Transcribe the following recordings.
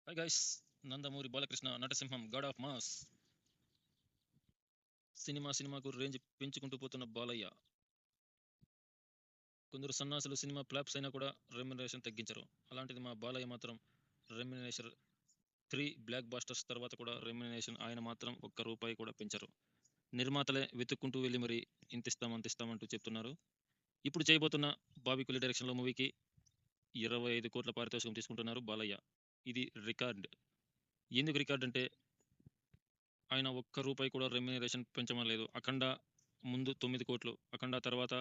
High guys, Nandamuri Balakrishna నటసింహం god of mass సినిమాకు range పెంచుకుంటూ పోతున్న బాలయ్య. కొందరు సన్నాసులు సినిమా ఫ్లాప్స్ అయినా కూడా రెమ్యునరేషన్ తగ్గించరు. అలాంటిది మా బాలయ్య మాత్రం రెమ్యునరేషన్ 3 బ్లాక్ బాస్టర్స్ తర్వాత కూడా రెమ్యునరేషన్ ఆయన మాత్రం ఒక్క రూపాయి కూడా పెంచరు. నిర్మాతలే వెతుక్కుంటూ వెళ్ళి మరి ఇంతిస్తామంటూ చెప్తున్నారు. ఇప్పుడు చేయబోతున్న బాబీ కొల్లి డైరెక్షన్లో మూవీకి 25 కోట్ల పారితోషికం తీసుకుంటున్నారు బాలయ్య. ఇది రికార్డ్. ఎందుకు రికార్డ్ అంటే ఆయన ఒక్క రూపాయి కూడా రెమ్యునరేషన్ పెంచమనలేదు. అఖండ ముందు 9 కోట్లు, అఖండ తర్వాత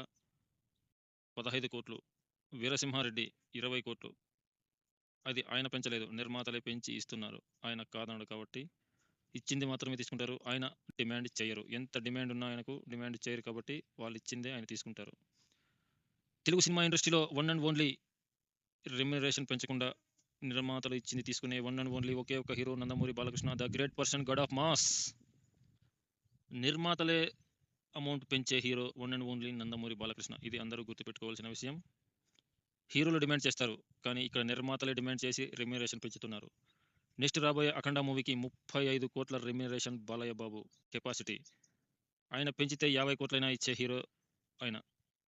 15 కోట్లు, వీరసింహారెడ్డి 20 కోట్లు. అది ఆయన పెంచలేదు, నిర్మాతలే పెంచి ఇస్తున్నారు. ఆయన కాదనడు కాబట్టి ఇచ్చింది మాత్రమే తీసుకుంటారు. ఆయన డిమాండ్ చేయరు. ఎంత డిమాండ్ ఉన్నా ఆయనకు డిమాండ్ చేయరు కాబట్టి వాళ్ళు ఇచ్చిందే ఆయన తీసుకుంటారు. తెలుగు సినిమా ఇండస్ట్రీలో వన్ అండ్ ఓన్లీ రెమ్యునరేషన్ పెంచకుండా నిర్మాతలు ఇచ్చింది తీసుకునే వన్ అండ్ ఓన్లీ ఒకే ఒక hero Nandamuri Balakrishna, the great person, god of mass. నిర్మాతలే అమౌంట్ పెంచే hero one and only Nandamuri Balakrishna. ఇది అందరూ గుర్తుపెట్టుకోవాల్సిన విషయం. హీరోలు డిమాండ్ చేస్తారు, కానీ ఇక్కడ నిర్మాతలే డిమాండ్ చేసి రెమ్యునరేషన్ పెంచుతున్నారు. నెక్స్ట్ రాబోయే అఖండ మూవీకి 35 కోట్ల రెమ్యునరేషన్ బాలయ్య బాబు కెపాసిటీ. ఆయన పెంచితే 50 కోట్లైనా ఇచ్చే హీరో ఆయన.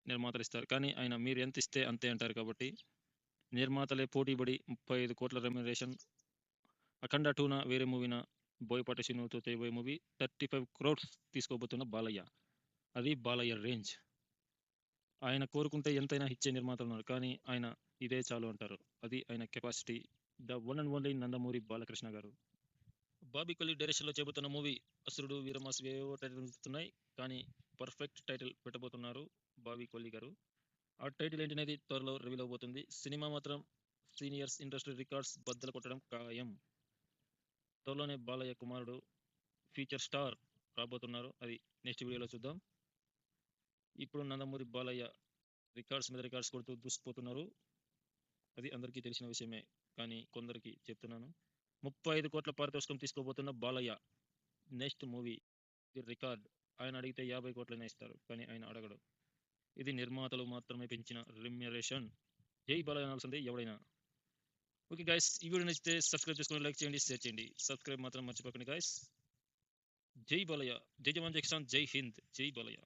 నిర్మాతలు ఇస్తారు, కానీ ఆయన మీరు ఎంత ఇస్తే అంతే అంటారు కాబట్టి నిర్మాతలే పోటీపడి 35 కోట్ల రెమ్యునరేషన్. అఖండ 2న వేరే మూవీన బోయపాటి శ్రీనుతో చేయబోయే మూవీ 35 crores తీసుకోబోతున్న బాలయ్య. అది బాలయ్య రేంజ్. ఆయన కోరుకుంటే ఎంతైనా ఇచ్చే నిర్మాతలు ఉన్నారు, కానీ ఆయన ఇదే చాలు అంటారు. అది ఆయన capacity. The one and only Nandamuri Balakrishna గారు. బాబీ కొల్లి డైరెక్షన్లో చేయబోతున్న మూవీ అసురుడు, వీరమాస్ ఏవో టైటిల్ ఉన్నాయి, కానీ పర్ఫెక్ట్ టైటిల్ పెట్టబోతున్నారు బాబీ కొల్లి గారు. ఆ టైటిల్ ఏంటనేది త్వరలో రివీల్ అవబోతుంది. సినిమా మాత్రం సీనియర్స్ ఇండస్ట్రీ రికార్డ్స్ బద్దలు కొట్టడం ఖాయం. త్వరలోనే బాలయ్య కుమారుడు ఫీచర్ స్టార్ రాబోతున్నారు. అది నెక్స్ట్ వీడియోలో చూద్దాం. ఇప్పుడు నందమూరి బాలయ్య రికార్డ్స్ మీద రికార్డ్స్ కొడుతూ దూసుకుపోతున్నారు. అది అందరికీ తెలిసిన విషయమే, కానీ కొందరికి చెప్తున్నాను. 35 కోట్ల పారితోషికం తీసుకోబోతున్న బాలయ్య నెక్స్ట్ మూవీ. ఇది రికార్డ్. ఆయన అడిగితే 50 కోట్లైనా ఇస్తారు, కానీ ఆయన అడగడు. ఇది నిర్మాతలు మాత్రమే పెంచిన రెమ్యునరేషన్. జై బాలయ్య అనాల్సిందే ఎవడైనా. ఓకే గైస్, ఈ వీడియో నచ్చితే సబ్స్క్రైబ్ చేసుకొని లైక్ చేయండి, షేర్ చేయండి. సబ్స్క్రైబ్ మాత్రం మర్చిపోకండి గైస్. జై బాలయ్య, జై జవాన్, జై కిసాన్, జై హింద్, జై బాలయ్య.